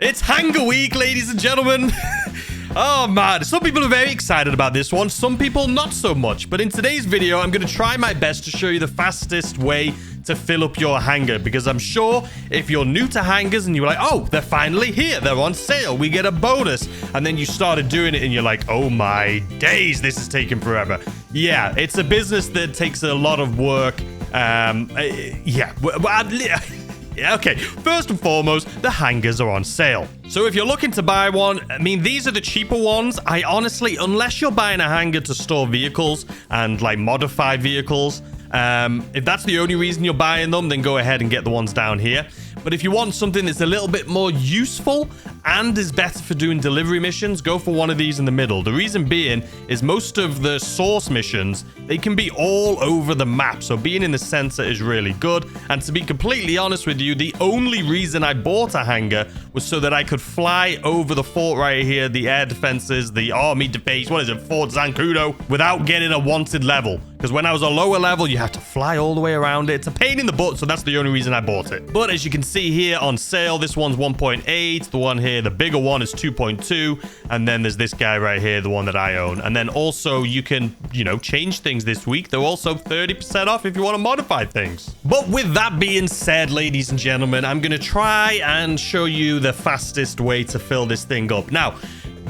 It's Hangar Week, ladies and gentlemen. Oh man, some people are very excited about this one, some people not so much. But in today's video, I'm going to try my best to show you the fastest way to fill up your hangar, because I'm sure if you're new to hangars and you're like, oh, they're finally here, they're on sale, we get a bonus, and then you started doing it and you're like, oh my days, this is taking forever. Yeah, it's a business that takes a lot of work. Okay, first and foremost, the hangars are on sale. So if you're looking to buy one, I mean, these are the cheaper ones. I honestly, unless you're buying a hangar to store vehicles and like modify vehicles, if that's the only reason you're buying them, then go ahead and get the ones down here. But if you want something that's a little bit more useful and is better for doing delivery missions, go for one of these in the middle. The reason being is most of the source missions, they can be all over the map. So being in the center is really good. And to be completely honest with you, the only reason I bought a hangar was so that I could fly over the fort right here, the air defenses, the army base, what is it, Fort Zancudo, without getting a wanted level. Because when I was a lower level, you have to fly all the way around it. It's a pain in the butt, so that's the only reason I bought it. But as you can see here on sale, this one's 1.8. The one here, the bigger one, is 2.2. And then there's this guy right here, the one that I own. And then also you can, change things this week. They're also 30% off if you want to modify things. But with that being said, ladies and gentlemen, I'm going to try and show you the fastest way to fill this thing up. Now,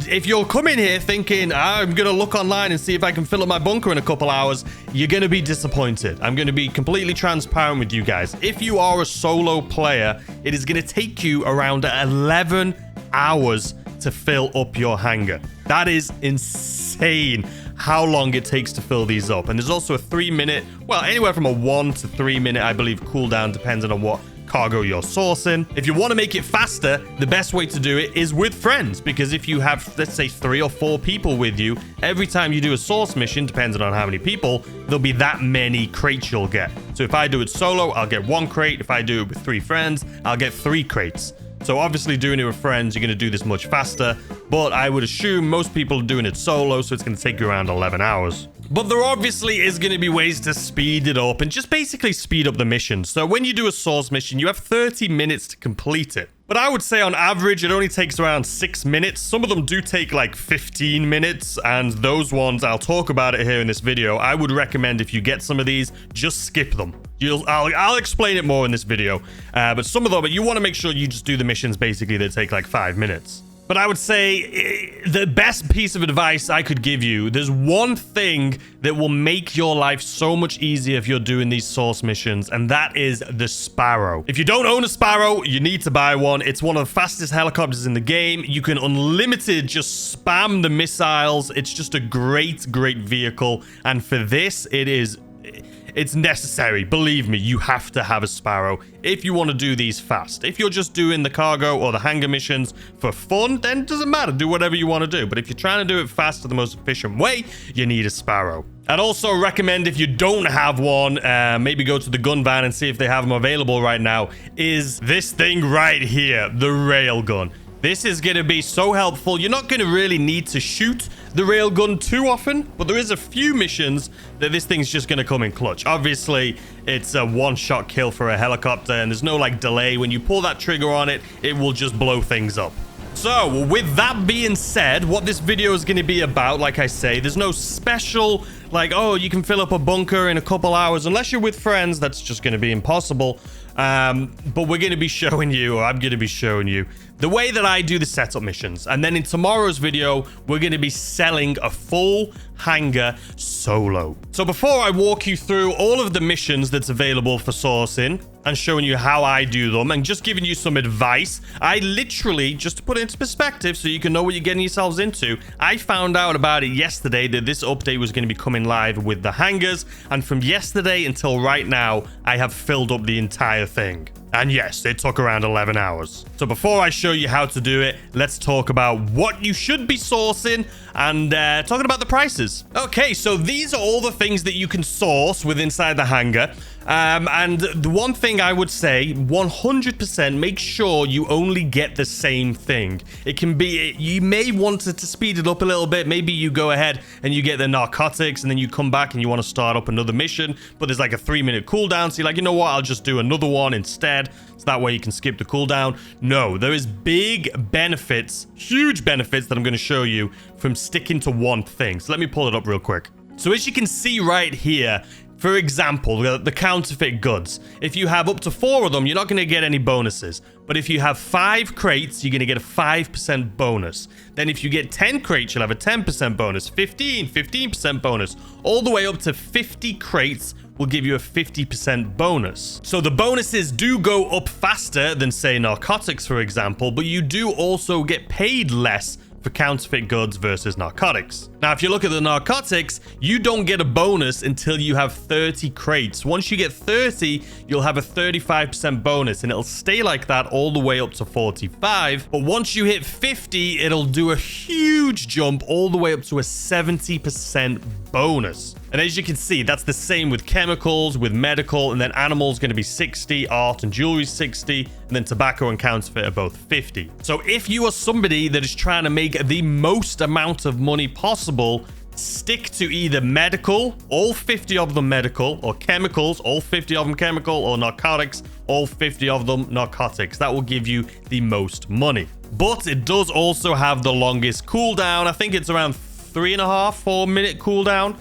if you're coming here thinking, I'm going to look online and see if I can fill up my bunker in a couple hours, you're going to be disappointed. I'm going to be completely transparent with you guys. If you are a solo player, it is going to take you around 11 hours to fill up your hangar. That is insane how long it takes to fill these up. And there's also a 3-minute, well, anywhere from a 1 to 3 minute, I believe, cooldown, depending on what cargo you're sourcing. If you want to make it faster, the best way to do it is with friends, because if you have, let's say, 3 or 4 people with you, every time you do a source mission, depending on how many people, there'll be that many crates you'll get. So if I do it solo, I'll get 1 crate. If I do it with 3 friends, I'll get 3 crates. So obviously doing it with friends, you're going to do this much faster, but I would assume most people are doing it solo, so it's going to take you around 11 hours. But there obviously is going to be ways to speed it up and just basically speed up the mission. So when you do a source mission, you have 30 minutes to complete it. But I would say on average, it only takes around 6 minutes. Some of them do take like 15 minutes, and those ones, I'll talk about it here in this video. I would recommend if you get some of these, just skip them. I'll explain it more in this video. But some of them, you want to make sure you just do the missions basically that take like 5 minutes. But I would say the best piece of advice I could give you, there's one thing that will make your life so much easier if you're doing these source missions, and that is the Sparrow. If you don't own a Sparrow, you need to buy one. It's one of the fastest helicopters in the game. You can unlimited just spam the missiles. It's just a great, great vehicle. And for this, it's necessary. Believe me, you have to have a Sparrow if you want to do these fast. If you're just doing the cargo or the hangar missions for fun, then it doesn't matter. Do whatever you want to do. But if you're trying to do it fast the most efficient way, you need a Sparrow. I'd also recommend, if you don't have one, maybe go to the gun van and see if they have them available right now, is this thing right here, the railgun. This is going to be so helpful. You're not going to really need to shoot the railgun too often, but there is a few missions that this thing's just going to come in clutch. Obviously, it's a one-shot kill for a helicopter, and there's no like delay. When you pull that trigger on it, it will just blow things up. So, with that being said, what this video is going to be about, like I say, there's no special, like, oh, you can fill up a bunker in a couple hours. Unless you're with friends, that's just going to be impossible. But we're going to be showing you, or I'm going to be showing you, the way that I do the setup missions. And then in tomorrow's video, we're going to be selling a full hangar solo. So before I walk you through all of the missions that's available for sourcing and showing you how I do them and just giving you some advice, I literally, just to put it into perspective so you can know what you're getting yourselves into, I found out about it yesterday that this update was going to be coming live with the hangars. And from yesterday until right now, I have filled up the entire thing. And yes, it took around 11 hours. So before I show you how to do it, let's talk about what you should be sourcing and talking about the prices. Okay, so these are all the things that you can source with inside the hangar. And the one thing I would say, 100% make sure you only get the same thing. It can be, you may want to speed it up a little bit. Maybe you go ahead and you get the narcotics and then you come back and you want to start up another mission, but there's like a 3-minute cooldown. So you're like, you know what, I'll just do another one instead. so that way you can skip the cooldown. No, there is big benefits, huge benefits that I'm going to show you from sticking to one thing. So let me pull it up real quick. So as you can see right here, for example, the counterfeit goods. If you have up to 4 of them, you're not going to get any bonuses. But if you have 5 crates, you're going to get a 5% bonus. Then if you get 10 crates, you'll have a 10% bonus, 15% bonus, all the way up to 50 crates will give you a 50% bonus. So the bonuses do go up faster than, say, narcotics, for example, but you do also get paid less for counterfeit goods versus narcotics. Now, if you look at the narcotics, you don't get a bonus until you have 30 crates. Once you get 30, you'll have a 35% bonus, and it'll stay like that all the way up to 45. But once you hit 50, it'll do a huge jump all the way up to a 70% bonus. And as you can see, that's the same with chemicals, with medical, and then animals going to be 60, art and jewelry 60, and then tobacco and counterfeit are both 50. So if you are somebody that is trying to make the most amount of money possible, stick to either medical, all 50 of them medical, or chemicals, all 50 of them chemical, or narcotics, all 50 of them narcotics. That will give you the most money. But it does also have the longest cooldown. I think it's around 3.5-4 minute cooldown.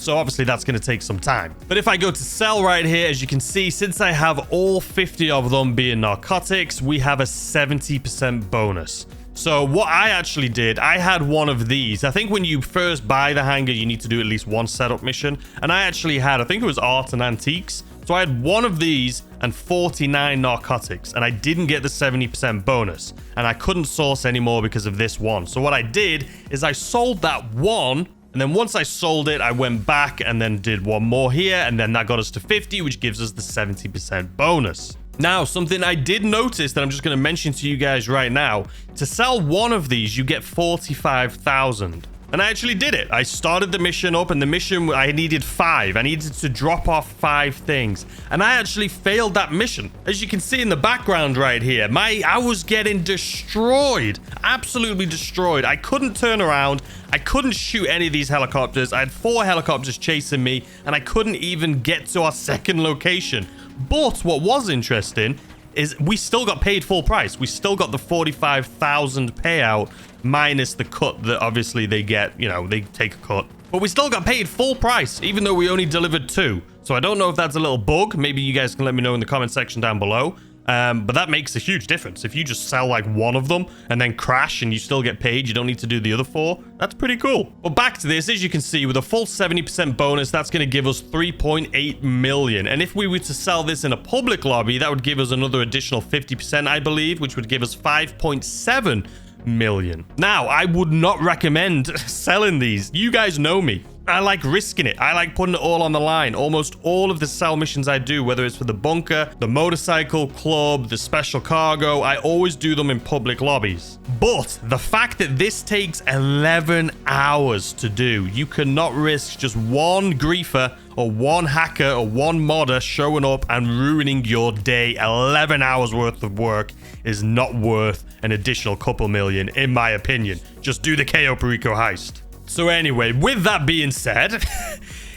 So obviously that's going to take some time. But if I go to sell right here, as you can see, since I have all 50 of them being narcotics, we have a 70% bonus. So what I actually did, I had one of these. I think when you first buy the hangar, you need to do at least one setup mission. And I actually had, I think it was art and antiques. So I had one of these and 49 narcotics, and I didn't get the 70% bonus. And I couldn't source anymore because of this one. So what I did is I sold that one. And then once I sold it, I went back and then did one more here. And then that got us to 50, which gives us the 70% bonus. Now, something I did notice that I'm just going to mention to you guys right now. To sell one of these, you get 45,000. And I actually did it. I started the mission up, and the mission, I needed 5. I needed to drop off 5 things. And I actually failed that mission. As you can see in the background right here, I was getting destroyed. Absolutely destroyed. I couldn't turn around. I couldn't shoot any of these helicopters. I had 4 helicopters chasing me, and I couldn't even get to our second location. But what was interesting is we still got paid full price. We still got the 45,000 payout minus the cut that obviously they get. You know, they take a cut. But we still got paid full price, even though we only delivered 2. So I don't know if that's a little bug. Maybe you guys can let me know in the comment section down below. But that makes a huge difference. If you just sell like one of them and then crash and you still get paid, you don't need to do the other 4. That's pretty cool. But back to this, as you can see, with a full 70% bonus, that's going to give us 3.8 million. And if we were to sell this in a public lobby, that would give us another additional 50%, I believe, which would give us 5.7 million. Now, I would not recommend selling these. You guys know me. I like risking it. I like putting it all on the line. Almost all of the sell missions I do, whether it's for the bunker, the motorcycle club, the special cargo, I always do them in public lobbies. But the fact that this takes 11 hours to do, you cannot risk just one griefer or one hacker or one modder showing up and ruining your day. 11 hours worth of work is not worth an additional couple million, in my opinion. Just do the Cayo Perico heist. So anyway, with that being said,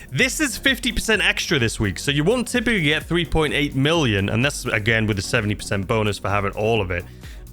this is 50% extra this week. So you won't typically get 3.8 million. And that's, again, with a 70% bonus for having all of it.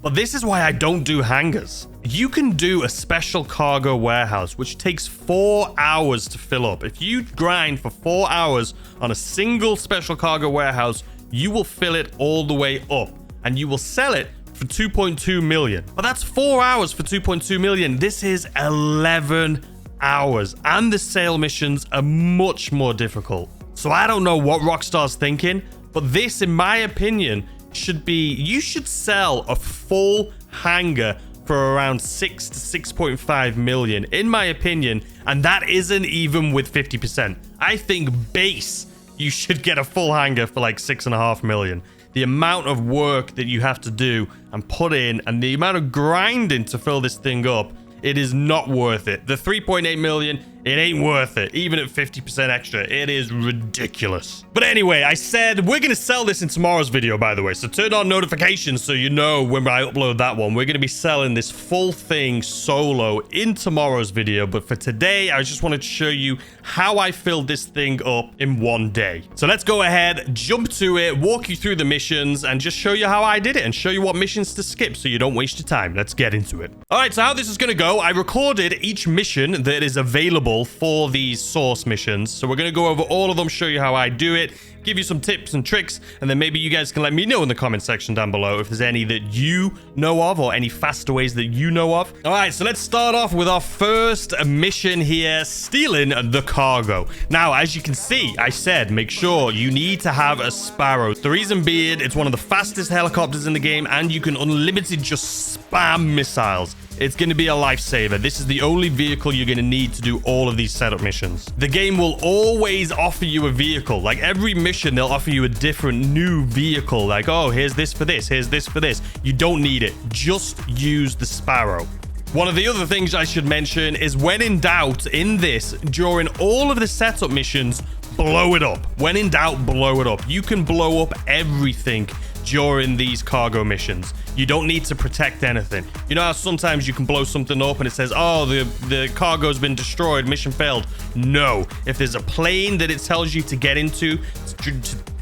But this is why I don't do hangars. You can do a special cargo warehouse, which takes 4 hours to fill up. If you grind for 4 hours on a single special cargo warehouse, you will fill it all the way up. And you will sell it for 2.2 million. But that's 4 hours for 2.2 million. This is 11 hours. And the sale missions are much more difficult. So I don't know what Rockstar's thinking, but this, in my opinion, should be, you should sell a full hangar for around 6 to 6.5 million, in my opinion. And that isn't even with 50%. I think base, you should get a full hangar for like 6.5 million. The amount of work that you have to do and put in, and the amount of grinding to fill this thing up, it is not worth it. The 3.8 million It ain't worth it. Even at 50% extra, it is ridiculous. But anyway, I said we're going to sell this in tomorrow's video, by the way. So turn on notifications so you know when I upload that one. We're going to be selling this full thing solo in tomorrow's video. But for today, I just wanted to show you how I filled this thing up in one day. So let's go ahead, jump to it, walk you through the missions, and just show you how I did it and show you what missions to skip so you don't waste your time. Let's get into it. All right, so how this is going to go, I recorded each mission that is available for these source missions. So we're going to go over all of them, show you how I do it, give you some tips and tricks, and then maybe you guys can let me know in the comment section down below if there's any that you know of or any faster ways that you know of. All right, so let's start off with our first mission here, stealing the cargo. Now, as you can see, I said make sure you need to have a Sparrow. The reason being, it's one of the fastest helicopters in the game, and you can unlimited just spam missiles. It's going to be a lifesaver. This is the only vehicle you're going to need to do all of these setup missions. The game will always offer you a vehicle. Like every mission, they'll offer you a different new vehicle. Like, oh, here's this for this. Here's this for this. You don't need it. Just use the Sparrow. One of the other things I should mention is when in doubt in this, during all of the setup missions, blow it up. When in doubt, blow it up. You can blow up everything during these cargo missions. You don't need to protect anything. You know how sometimes you can blow something up and it says, oh, the cargo's been destroyed, mission failed. No. If there's a plane that it tells you to get into to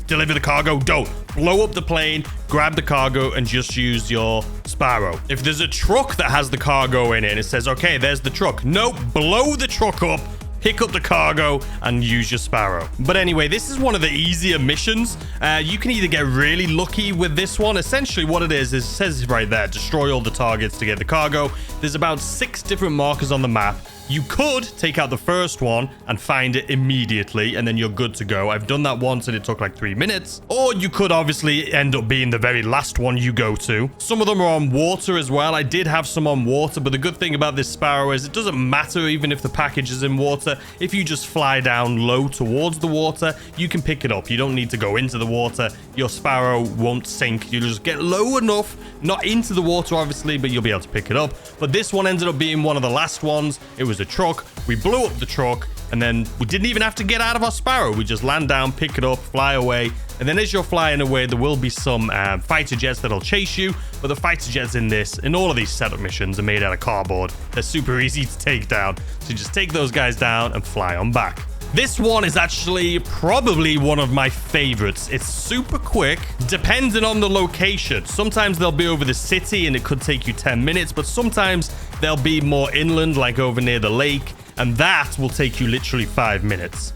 deliver the cargo, don't. Blow up the plane, grab the cargo, and just use your Sparrow. If there's a truck that has the cargo in it and it says, okay, there's the truck. Nope, blow the truck up, pick up the cargo, and use your Sparrow. But anyway, this is one of the easier missions. You can either get really lucky with this one. Essentially what it is it says right there, destroy all the targets to get the cargo. There's about 6 different markers on the map. You could take out the first one and find it immediately, and then you're good to go. I've done that once and it took like 3 minutes. Or you could obviously end up being the very last one you go to. Some of them are on water as well. I did have some on water, but the good thing about this Sparrow is it doesn't matter even if the package is in water. If you just fly down low towards the water, you can pick it up. You don't need to go into the water. Your Sparrow won't sink. You just get low enough, not into the water obviously, but you'll be able to pick it up. But this one ended up being one of the last ones. It was a truck. We blew up the truck, and then we didn't even have to get out of our Sparrow. We just land down, pick it up, fly away. And then as you're flying away, there will be some fighter jets that'll chase you. But the fighter jets in all of these setup missions are made out of cardboard. They're super easy to take down. So just take those guys down and fly on back. This one is actually probably one of my favorites. It's super quick, depending on the location. Sometimes they'll be over the city and it could take you 10 minutes, but sometimes they'll be more inland, like over near the lake, and that will take you literally 5 minutes.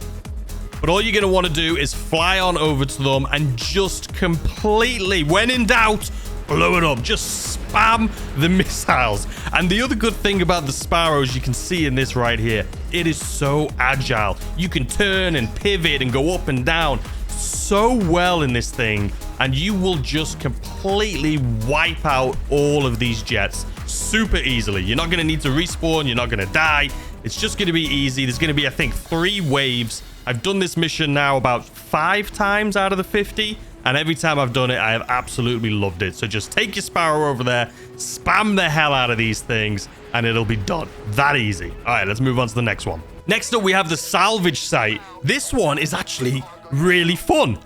But all you're going to want to do is fly on over to them and just completely, when in doubt, blow it up. Just spam the missiles. And the other good thing about the Sparrows, you can see in this right here, it is so agile. You can turn and pivot and go up and down so well in this thing, and you will just completely wipe out all of these jets super easily. You're not going to need to respawn. You're not going to die. It's just going to be easy. There's going to be, I think, 3 waves. I've done this mission now about 5 times out of the 50. And every time I've done it, I have absolutely loved it. So just take your Sparrow over there, spam the hell out of these things, and it'll be done. That easy. All right, let's move on to the next one. Next up, we have the salvage site. This one is actually really fun.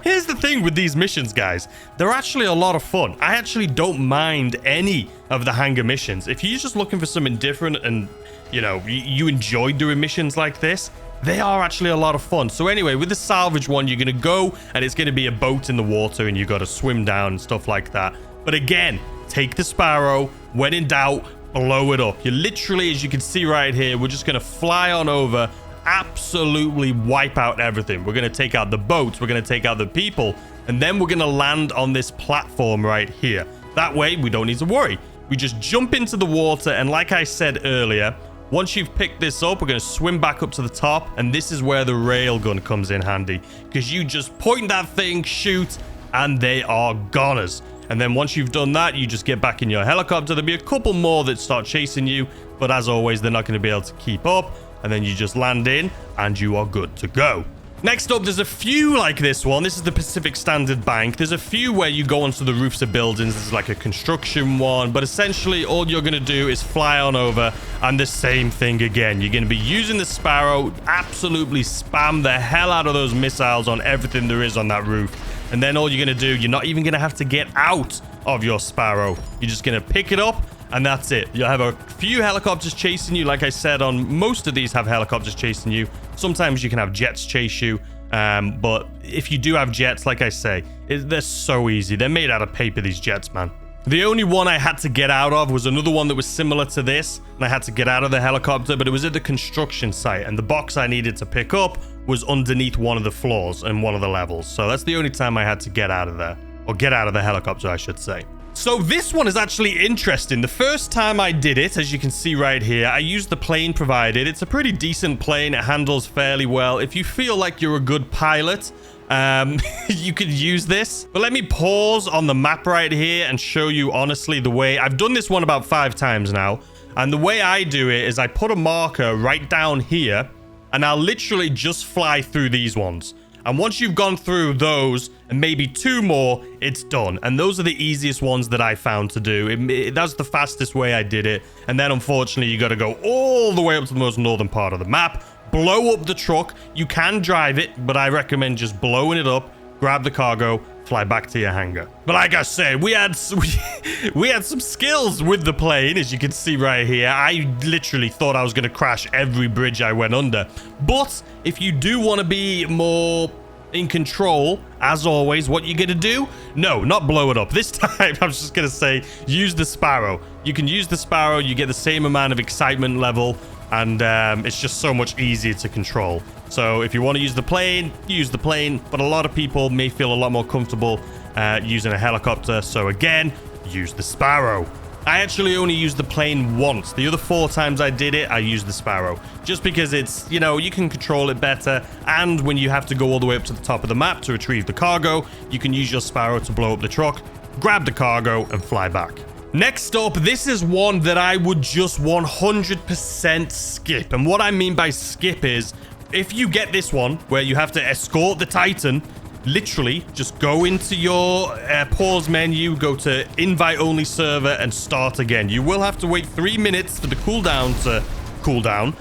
Here's the thing with these missions, guys. They're actually a lot of fun. I actually don't mind any of the Hangar missions. If you're just looking for something different and, you know, you enjoy doing missions like this, they are actually a lot of fun. So anyway, with the salvage one, you're going to go and it's going to be a boat in the water and you got to swim down and stuff like that. But again, take the Sparrow. When in doubt, blow it up. You literally, as you can see right here, we're just going to fly on over, absolutely wipe out everything. We're going to take out the boats. We're going to take out the people. And then we're going to land on this platform right here. That way, we don't need to worry. We just jump into the water. And like I said earlier, once you've picked this up, we're going to swim back up to the top, and this is where the railgun comes in handy, because you just point that thing, shoot, and they are goners. And then once you've done that, you just get back in your helicopter. There'll be a couple more that start chasing you, but as always, they're not going to be able to keep up, and then you just land in, and you are good to go. Next up, there's a few like this one. This is the Pacific Standard Bank. There's a few where you go onto the roofs of buildings. There's like a construction one, but essentially all you're going to do is fly on over and the same thing again. You're going to be using the Sparrow, absolutely spam the hell out of those missiles on everything there is on that roof. And then all you're going to do, you're not even going to have to get out of your Sparrow. You're just going to pick it up and that's it. You'll have a few helicopters chasing you. Like I said, on most of these have helicopters chasing you. Sometimes you can have jets chase you. But if you do have jets, like I say, they're so easy. They're made out of paper, these jets, man. The only one I had to get out of was another one that was similar to this. And I had to get out of the helicopter, but it was at the construction site. And the box I needed to pick up was underneath one of the floors and one of the levels. So that's the only time I had to get out of there. Or get out of the helicopter, I should say. So this one is actually interesting. The first time I did it, as you can see right here, I used the plane provided. It's a pretty decent plane. It handles fairly well. If you feel like you're a good pilot, you could use this. But let me pause on the map right here and show you honestly the way. I've done this one about 5 times now. And the way I do it is I put a marker right down here and I'll literally just fly through these ones. And once you've gone through those and maybe 2 more, it's done. And those are the easiest ones that I found to do. That's the fastest way I did it. And then unfortunately, you got to go all the way up to the most northern part of the map, blow up the truck. You can drive it, but I recommend just blowing it up, grab the cargo, fly back to your hangar. But like I said, we had some skills with the plane, as you can see right here. I literally thought I was going to crash every bridge I went under. But if you do want to be more in control, as always, what you going to do? No, not blow it up. This time, I'm just going to say, use the Sparrow. You can use the Sparrow. You get the same amount of excitement level. And it's just so much easier to control. So if you want to use the plane, use the plane. But a lot of people may feel a lot more comfortable using a helicopter. So again, use the Sparrow. I actually only used the plane once. The other 4 times I did it, I used the Sparrow. Just because it's, you know, you can control it better. And when you have to go all the way up to the top of the map to retrieve the cargo, you can use your Sparrow to blow up the truck, grab the cargo, and fly back. Next up, this is one that I would just 100% skip. And what I mean by skip is, if you get this one where you have to escort the Titan, literally just go into your pause menu, go to invite only server and start again. You will have to wait 3 minutes for the cooldown to cool down,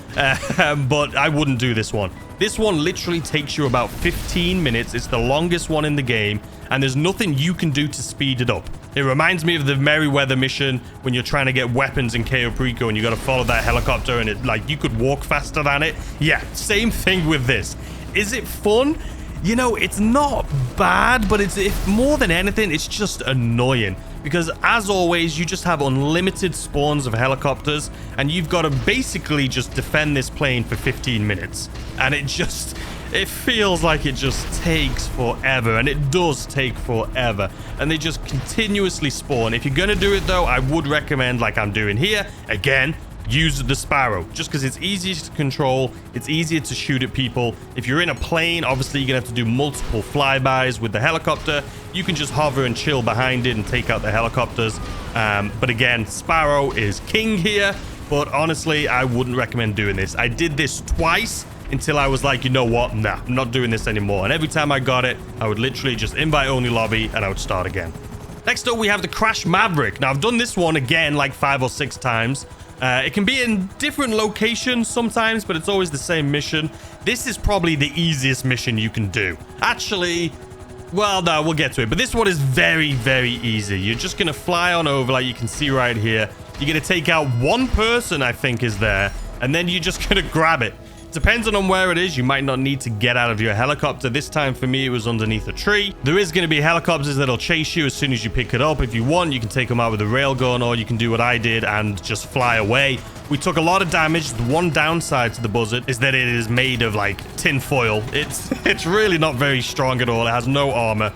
but I wouldn't do this one. This one literally takes you about 15 minutes. It's the longest one in the game, and there's nothing you can do to speed it up. It reminds me of the Merryweather mission when you're trying to get weapons in Cayo Perico and you got to follow that helicopter and it like you could walk faster than it. Yeah, same thing with this. Is it fun? You know, it's not bad, but it's more than anything, it's just annoying. Because as always, you just have unlimited spawns of helicopters and you've got to basically just defend this plane for 15 minutes. And it feels like it just takes forever, and it does take forever. And they just continuously spawn. If you're going to do it, though, I would recommend, like I'm doing here, again, use the Sparrow. Just because it's easier to control, it's easier to shoot at people. If you're in a plane, obviously, you're going to have to do multiple flybys. With the helicopter, you can just hover and chill behind it and take out the helicopters. But again, Sparrow is king here. But honestly, I wouldn't recommend doing this. I did this twice until I was like, you know what? Nah, I'm not doing this anymore. And every time I got it, I would literally just invite only lobby and I would start again. Next up, we have the Crash Maverick. Now, I've done this one again like 5 or 6 times. It can be in different locations sometimes, but it's always the same mission. This is probably the easiest mission you can do. Actually, well, no, we'll get to it. But this one is very, very easy. You're just going to fly on over like you can see right here. You're going to take out 1 person, I think, is there. And then you're just going to grab it. Depending on where it is, you might not need to get out of your helicopter. This time for me, it was underneath a tree. There is going to be helicopters that'll chase you as soon as you pick it up. If you want, you can take them out with a railgun, or you can do what I did and just fly away. We took a lot of damage. The one downside to the Buzzard is that it is made of like tin foil. It's really not very strong at all. It has no armor.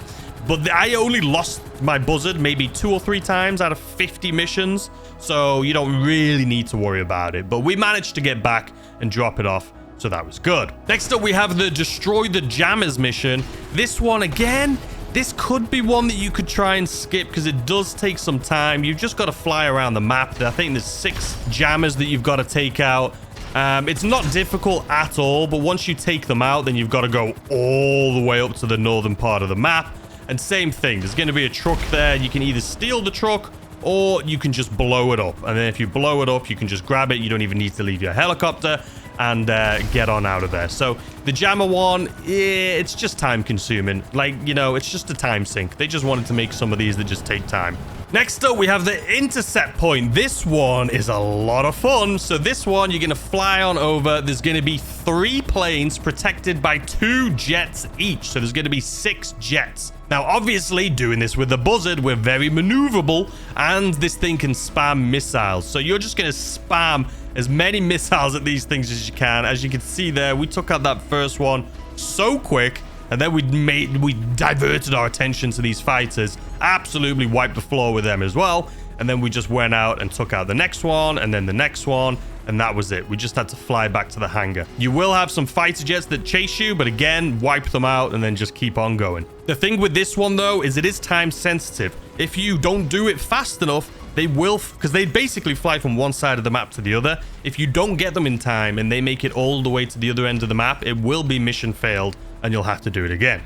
But I only lost my Buzzard maybe 2 or 3 times out of 50 missions. So you don't really need to worry about it. But we managed to get back and drop it off. So that was good. Next up, we have the Destroy the Jammers mission. This one, again, this could be one that you could try and skip because it does take some time. You've just got to fly around the map. I think there's 6 jammers that you've got to take out. It's not difficult at all, but once you take them out, then you've got to go all the way up to the northern part of the map. And same thing, there's going to be a truck there. You can either steal the truck or you can just blow it up. And then if you blow it up, you can just grab it. You don't even need to leave your helicopter and get on out of there. So the jammer one, it's just time consuming. Like, you know, it's just a time sink. They just wanted to make some of these that just take time. Next up, we have the intercept point. This one is a lot of fun. So this one, you're going to fly on over. There's going to be 3 planes protected by 2 jets each. So there's going to be 6 jets. Now, obviously, doing this with the buzzard, we're very maneuverable, and this thing can spam missiles. So you're just going to spam as many missiles at these things as you can. As you can see there, we took out that first one so quick. And then we diverted our attention to these fighters, absolutely wiped the floor with them as well. And then we just went out and took out the next one and then the next one. And that was it. We just had to fly back to the hangar. You will have some fighter jets that chase you, but again, wipe them out and then just keep on going. The thing with this one, though, is it is time sensitive. If you don't do it fast enough, they will, because they basically fly from one side of the map to the other. If you don't get them in time and they make it all the way to the other end of the map, it will be mission failed and you'll have to do it again.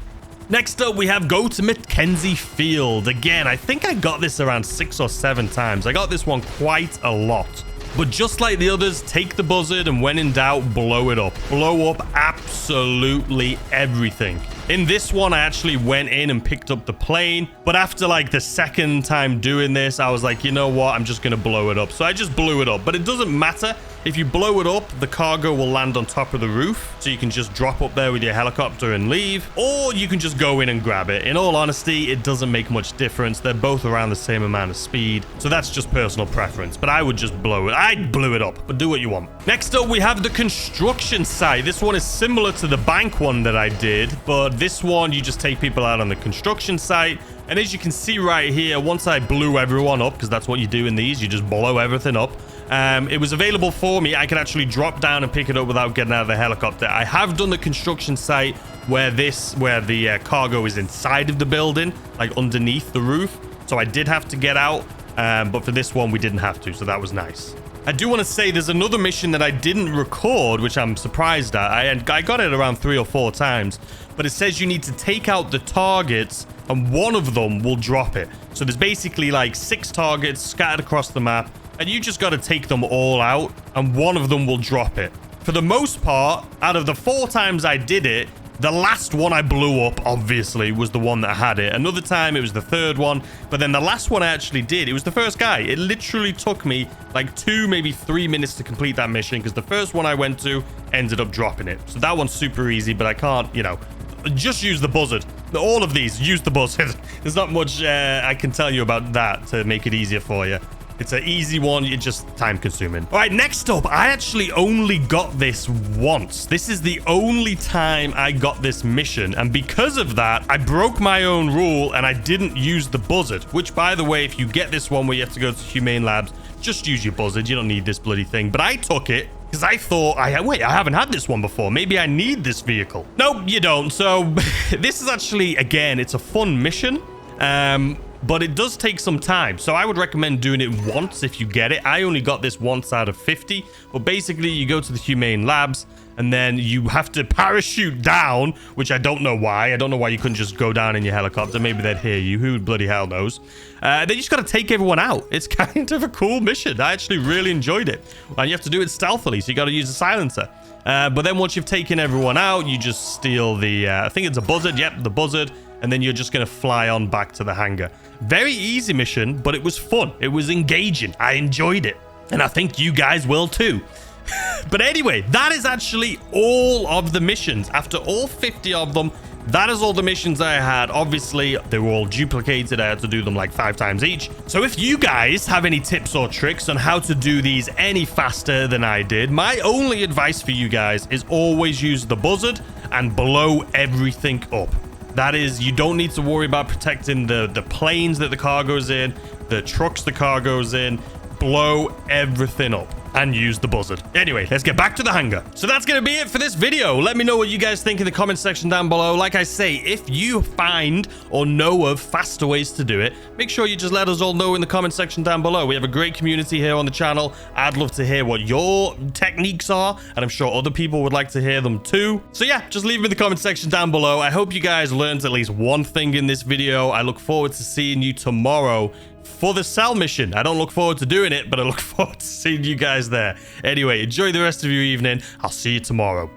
Next up, we have go to Mackenzie Field. Again, I think I got this around 6 or 7 times. I got this one quite a lot. But just like the others, take the buzzard and when in doubt, blow it up. Blow up absolutely everything. In this one, I actually went in and picked up the plane. But after like the second time doing this, I was like, you know what? I'm just going to blow it up. So I just blew it up. But it doesn't matter. If you blow it up, the cargo will land on top of the roof. So you can just drop up there with your helicopter and leave. Or you can just go in and grab it. In all honesty, it doesn't make much difference. They're both around the same amount of speed. So that's just personal preference. But I would just blow it. I blew it up, but do what you want. Next up, we have the construction site. This one is similar to the bank one that I did. But this one, you just take people out on the construction site. And as you can see right here, once I blew everyone up, because that's what you do in these, you just blow everything up. It was available for me. I could actually drop down and pick it up without getting out of the helicopter. I have done the construction site where the cargo is inside of the building, like underneath the roof. So I did have to get out. But for this one, we didn't have to. So that was nice. I do want to say there's another mission that I didn't record, which I'm surprised at. I got it around 3 or 4 times. But it says you need to take out the targets and one of them will drop it. So there's basically like 6 targets scattered across the map. And you just got to take them all out and one of them will drop it. For the most part, out of the 4 times I did it, the last one I blew up, obviously, was the one that had it. Another time, it was the 3rd one. But then the last one I actually did, it was the first guy. It literally took me like 2, maybe 3 minutes to complete that mission because the first one I went to ended up dropping it. So that one's super easy, but I can't, you know, just use the buzzard. All of these, use the buzzard. There's not much I can tell you about that to make it easier for you. It's an easy one. It's just time consuming. All right, next up, I actually only got this once. This is the only time I got this mission. And because of that, I broke my own rule and I didn't use the buzzard, which, by the way, if you get this one where you have to go to Humane Labs, just use your buzzard. You don't need this bloody thing. But I took it because I thought, wait, I haven't had this one before. Maybe I need this vehicle. Nope, you don't. So this is actually, again, it's a fun mission. But it does take some time. So I would recommend doing it once if you get it. I only got this once out of 50. But basically, you go to the Humane Labs and then you have to parachute down, which I don't know why. I don't know why you couldn't just go down in your helicopter. Maybe they'd hear you. Who bloody hell knows? Then you just got to take everyone out. It's kind of a cool mission. I actually really enjoyed it. And you have to do it stealthily, so you got to use a silencer. But then once you've taken everyone out, you just steal the, I think it's a buzzard. Yep, the buzzard. And then you're just going to fly on back to the hangar. Very easy mission, but it was fun. It was engaging. I enjoyed it. And I think you guys will too. But anyway, that is actually all of the missions. After all 50 of them, that is all the missions I had. Obviously, they were all duplicated. I had to do them like 5 times each. So if you guys have any tips or tricks on how to do these any faster than I did, my only advice for you guys is always use the buzzard and blow everything up. That is, you don't need to worry about protecting the planes that the cargo's in, the trucks the cargo's in. Blow everything up. and use the buzzard. Anyway, let's get back to the hangar. So that's going to be it for this video. Let me know what you guys think in the comment section down below. Like I say, if you find or know of faster ways to do it, make sure you just let us all know in the comment section down below. We have a great community here on the channel. I'd love to hear what your techniques are, and I'm sure other people would like to hear them too. So yeah, just leave them in the comment section down below. I hope you guys learned at least one thing in this video. I look forward to seeing you tomorrow for the cell mission. I don't look forward to doing it, but I look forward to seeing you guys there. Anyway, enjoy the rest of your evening. I'll see you tomorrow.